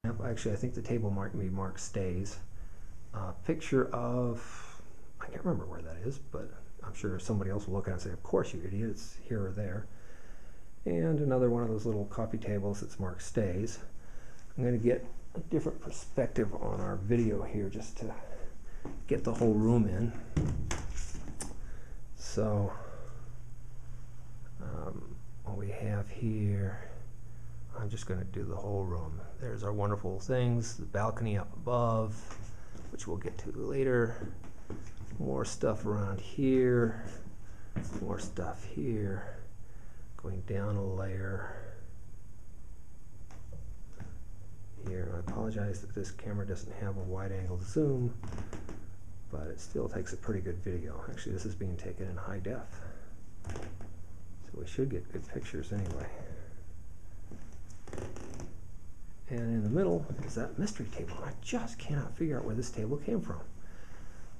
Actually, I think the table might be Mark Stays. Picture of, I can't remember where that is, but I'm sure somebody else will look at it and say, of course you idiot, it's here or there. And another one of those little coffee tables that's Mark Stays. I'm going to get a different perspective on our video here just to get the whole room in. So what we have here, I'm just going to do the whole room. There's our wonderful things, the balcony up above, which we'll get to later. More stuff around here, more stuff here, going down a layer. Here, I apologize that this camera doesn't have a wide-angle zoom, but it still takes a pretty good video. Actually, this is being taken in high def, so we should get good pictures anyway. And in the middle is that mystery table. I just cannot figure out where this table came from.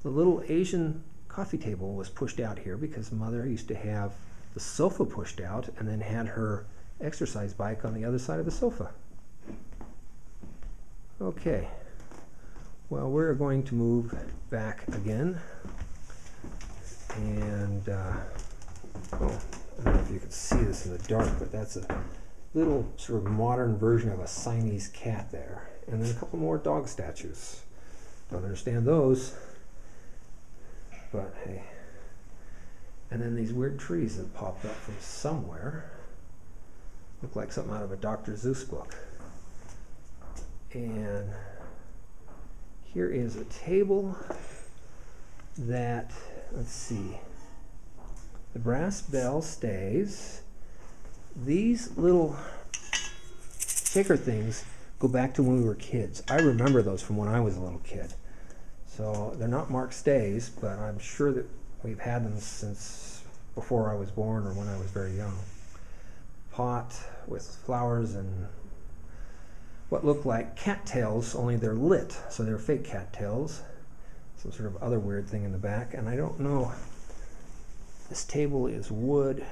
The little Asian coffee table was pushed out here because Mother used to have the sofa pushed out and then had her exercise bike on the other side of the sofa. Okay, well, we're going to move back again, and oh, I don't know if you can see this in the dark, but that's a little sort of modern version of a Siamese cat there, and then a couple more dog statues. Don't understand those, but hey. And then these weird trees that popped up from somewhere, look like something out of a Dr. Seuss book. And here is a table that, let's see, the brass bell stays. These little shaker things go back to when we were kids. I remember those from when I was a little kid. So they're not Mark Stays, but I'm sure that we've had them since before I was born or when I was very young. Pot with flowers and what look like cattails, only they're lit, so they're fake cattails. Some sort of other weird thing in the back, and I don't know. This table is wood.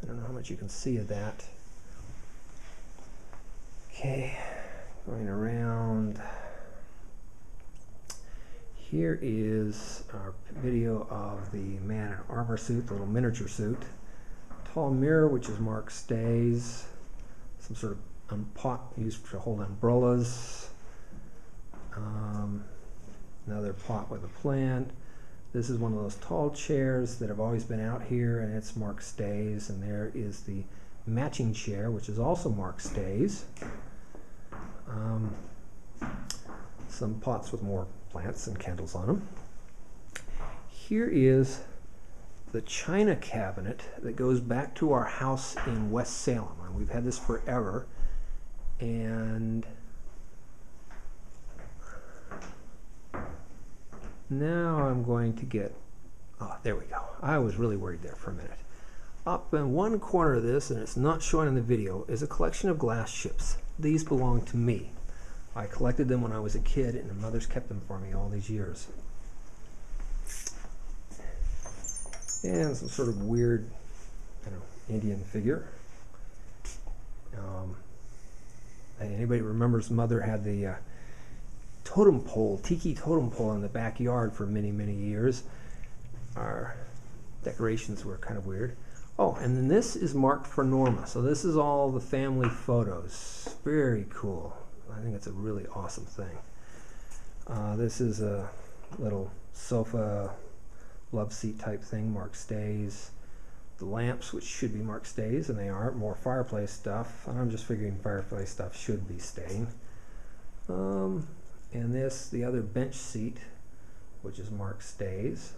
I don't know how much you can see of that. Okay, going around. Here is our video of the man in armor suit, the little miniature suit. Tall mirror, which is Mark Stays. Some sort of pot used to hold umbrellas. Another pot with a plant. This is one of those tall chairs that have always been out here, and it's Mark Stays. And there is the matching chair, which is also Mark Stays. Some pots with more plants and candles on them. Here is the china cabinet that goes back to our house in West Salem. And we've had this forever. And now I'm going to get, oh, there we go. I was really worried there for a minute. Up in one corner of this, and it's not shown in the video, is a collection of glass ships. These belong to me. I collected them when I was a kid, and the Mother's kept them for me all these years. And some sort of weird, I don't know, Indian figure. Anybody remembers Mother had the totem pole, tiki totem pole in the backyard for many, many years. Our decorations were kind of weird. Oh, and then this is marked for Norma. So this is all the family photos. Very cool. I think it's a really awesome thing. This is a little sofa love seat type thing, Mark Stays. The lamps, which should be Mark Stays, and they aren't. More fireplace stuff. And I'm just figuring fireplace stuff should be staying. And this, the other bench seat, which is Mark Stays.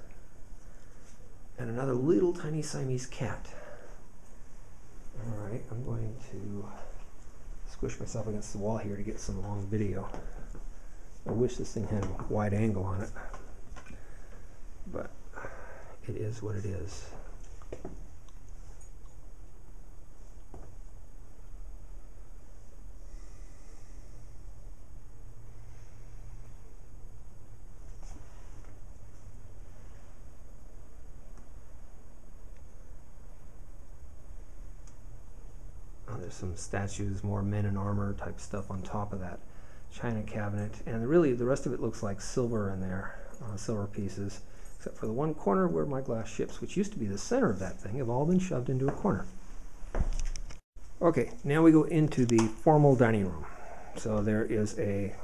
And another little tiny Siamese cat. Alright, I'm going to squish myself against the wall here to get some long video. I wish this thing had a wide angle on it. But it is what it is. There's some statues, more men in armor type stuff on top of that china cabinet, and really the rest of it looks like silver in there, silver pieces, except for the one corner where my glass ships, which used to be the center of that thing, have all been shoved into a corner. Okay, now we go into the formal dining room. So there is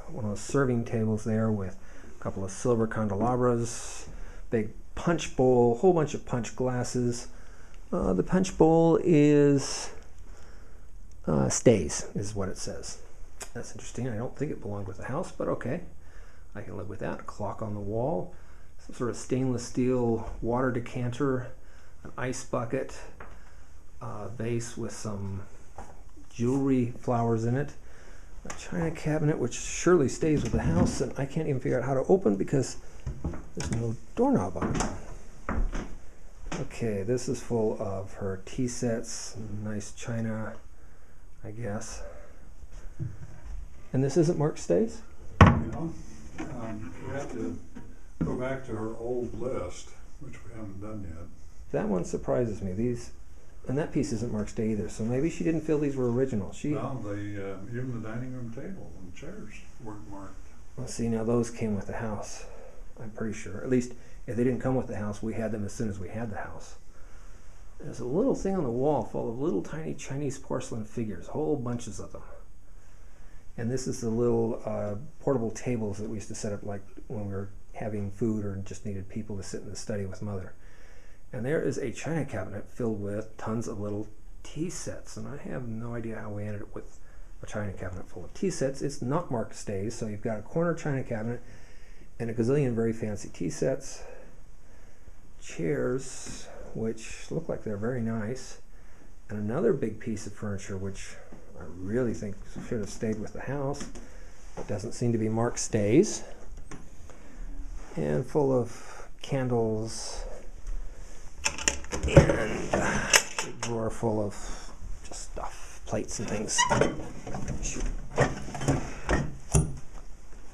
one of those serving tables there with a couple of silver candelabras, big punch bowl, whole bunch of punch glasses. The punch bowl is stays, is what it says. That's interesting. I don't think it belonged with the house, but okay. I can live with that. A clock on the wall, some sort of stainless steel water decanter, an ice bucket, a vase with some jewelry flowers in it, a china cabinet which surely stays with the house, and I can't even figure out how to open because there's no doorknob on it. Okay, this is full of her tea sets, nice china, I guess. And this isn't Mark Stays? You have to go back to her old list, which we haven't done yet. That one surprises me. And that piece isn't Mark Stay either, so maybe she didn't feel these were original. Well, even the dining room table and chairs weren't marked. Let's see, now those came with the house, I'm pretty sure. At least, if they didn't come with the house, we had them as soon as we had the house. There's a little thing on the wall full of little tiny Chinese porcelain figures, whole bunches of them. And this is the little portable tables that we used to set up like when we were having food or just needed people to sit in the study with Mother. And there is a china cabinet filled with tons of little tea sets. And I have no idea how we ended up with a china cabinet full of tea sets. It's not Mark Stays, so you've got a corner china cabinet and a gazillion very fancy tea sets. Chairs, which look like they're very nice. And another big piece of furniture, which I really think should have stayed with the house. It doesn't seem to be Mark Stays. And full of candles and a drawer full of just stuff, plates and things.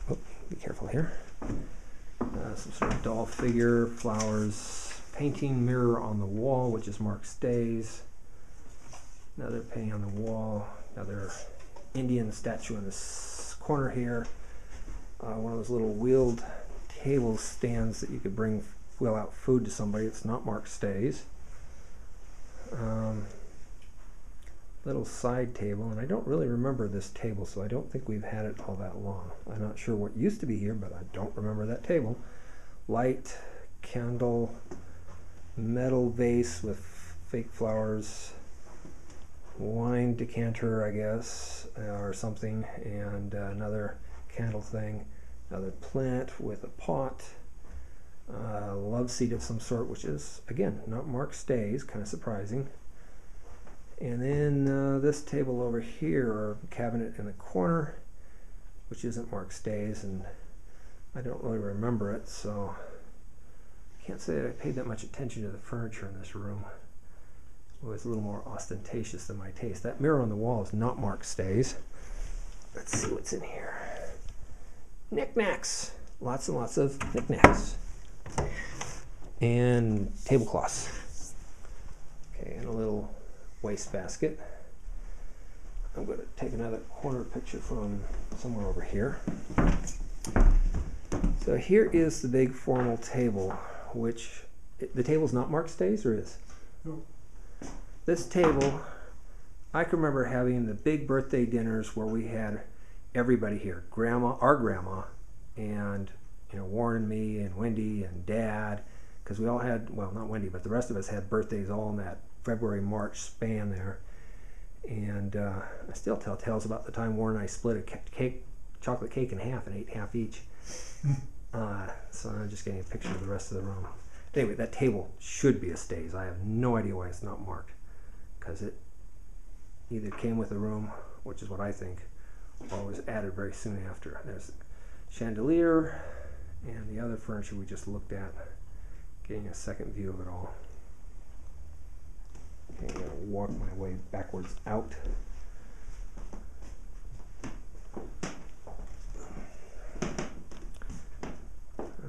Oh, be careful here. Some sort of doll figure, flowers, painting, mirror on the wall, which is Mark Stays. Another painting on the wall, another Indian statue in this corner here. One of those little wheeled table stands that you could wheel out food to somebody. It's not Mark Stays. Little side table, and I don't really remember this table, so I don't think we've had it all that long. I'm not sure what used to be here, but I don't remember that table. Light, candle, metal vase with fake flowers, wine decanter, I guess, or something, and another candle thing, another plant with a pot, love seat of some sort, which is, again, not Mark Stays, kind of surprising. And then this table over here, or cabinet in the corner, which isn't Mark Stays, and I don't really remember it, so I can't say that I paid that much attention to the furniture in this room. It was a little more ostentatious than my taste. That mirror on the wall is not Mark Stays. Let's see what's in here. Knickknacks. Lots and lots of knickknacks. And tablecloths. Okay, and a little wastebasket. I'm going to take another corner picture from somewhere over here. So here is the big formal table, which the table's not Mark Stays, or is? Nope. This table, I can remember having the big birthday dinners where we had everybody here, our grandma, and Warren and me and Wendy and Dad, because we all had, well, not Wendy, but the rest of us had birthdays all in that February-March span there. And I still tell tales about the time Warren and I split a chocolate cake in half and ate half each. So I'm just getting a picture of the rest of the room. Anyway, that table should be a Stays. I have no idea why it's not marked, because it either came with the room, which is what I think, or was added very soon after. There's a chandelier and the other furniture we just looked at, getting a second view of it all. Okay, I'm going to walk my way backwards out.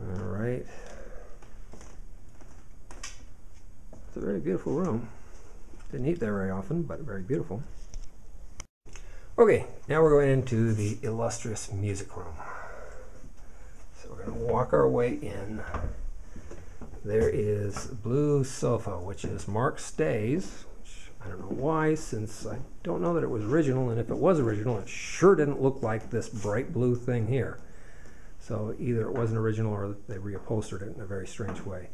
All right. It's a very beautiful room. Didn't eat there very often, but very beautiful. Okay, now we're going into the illustrious music room. So we're going to walk our way in. There is a blue sofa, which is Mark Stay's, which I don't know why, since I don't know that it was original, and if it was original, it sure didn't look like this bright blue thing here. So either it wasn't original or they reupholstered it in a very strange way.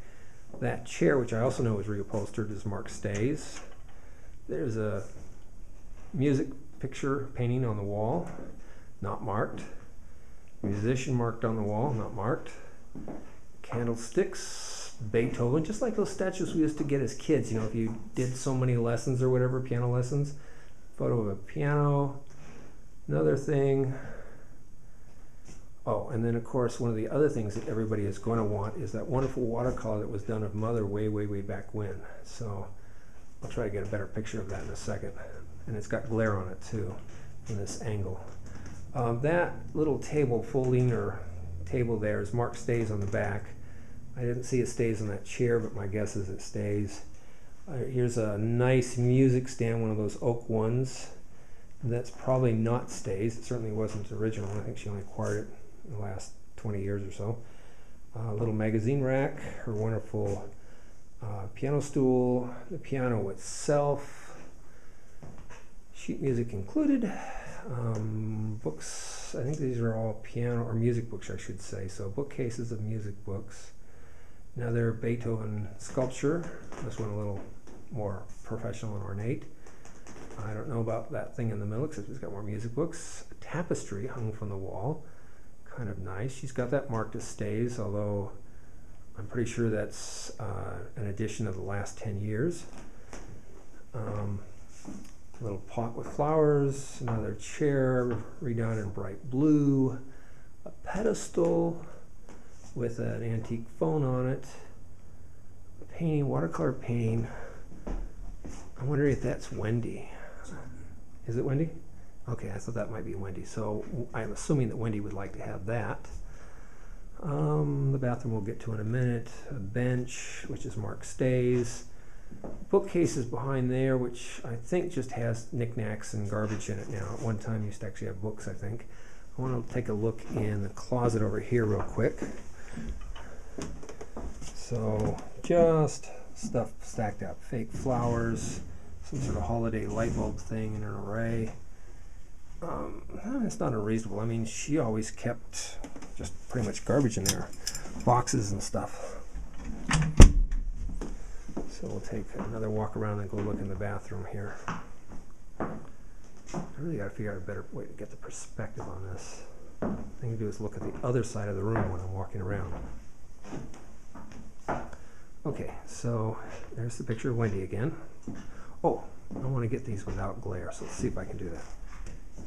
That chair, which I also know is reupholstered, is Mark Stay's. There's a music picture painting on the wall, not marked. Musician marked on the wall, not marked. Candlesticks, Beethoven, just like those statues we used to get as kids, you know, if you did so many lessons or whatever, piano lessons. Photo of a piano, another thing. Oh, and then of course one of the other things that everybody is going to want is that wonderful watercolor that was done of Mother way, way, way back when. So I'll try to get a better picture of that in a second. And it's got glare on it too, from this angle. That little table, folding or table there, is Mark Stay's on the back. I didn't see it stays on that chair, but my guess is it stays. Here's a nice music stand, one of those oak ones. That's probably not Stay's. It certainly wasn't original. I think she only acquired it in the last 20 years or so. A little magazine rack, her wonderful piano stool, the piano itself, sheet music included, books. I think these are all piano or music books, I should say. So bookcases of music books. Another Beethoven sculpture. This one a little more professional and ornate. I don't know about that thing in the middle, except it's got more music books. A tapestry hung from the wall, kind of nice. She's got that marked as Stay's, although I'm pretty sure that's an addition of the last 10 years. A little pot with flowers, another chair redone in bright blue, a pedestal with an antique phone on it, a painting, watercolor painting. I'm wondering if that's Wendy. Is it Wendy? Okay, I thought that might be Wendy. So I'm assuming that Wendy would like to have that. The bathroom we'll get to in a minute. A bench, which is Mark Stay's. Bookcases behind there, which I think just has knickknacks and garbage in it now. At one time used to actually have books, I think. I want to take a look in the closet over here real quick. So just stuff stacked up. Fake flowers, some sort of holiday light bulb thing in an array. It's not unreasonable. I mean, she always kept just pretty much garbage in there. Boxes and stuff. So we'll take another walk around and go look in the bathroom here. I really got to figure out a better way to get the perspective on this. The thing to do is look at the other side of the room when I'm walking around. Okay, so there's the picture of Wendy again. Oh, I want to get these without glare, so let's see if I can do that.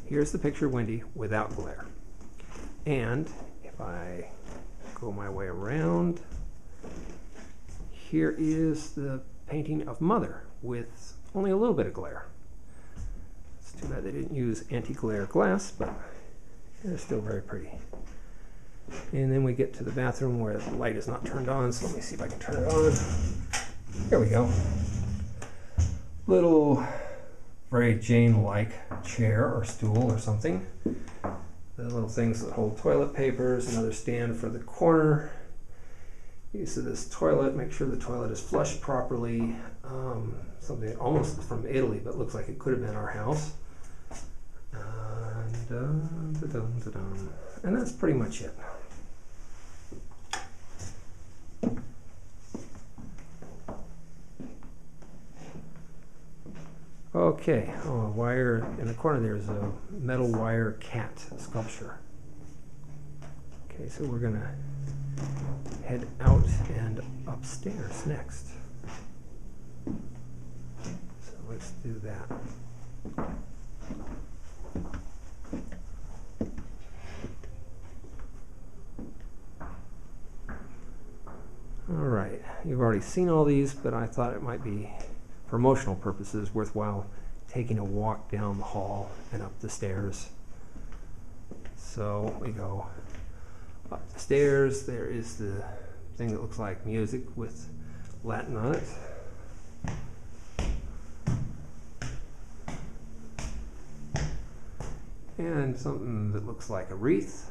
Here's the picture of Wendy without glare. And if I go my way around, here is the painting of Mother with only a little bit of glare. It's too bad they didn't use anti-glare glass, but they're still very pretty. And then we get to the bathroom where the light is not turned on, so let me see if I can turn it on. There we go. Little, very Jane-like chair or stool or something. The little things that hold toilet papers, another stand for the corner. Use of this toilet, make sure the toilet is flushed properly. Something almost from Italy, but looks like it could have been our house. And that's pretty much it. Okay, oh, a wire in the corner. There's a metal wire cat sculpture. Okay, so we're gonna head out and upstairs next. So let's do that. All right, you've already seen all these, but I thought it might be, for promotional purposes, worthwhile taking a walk down the hall and up the stairs. So we go up the stairs. There is the thing that looks like music with Latin on it. and something that looks like a wreath.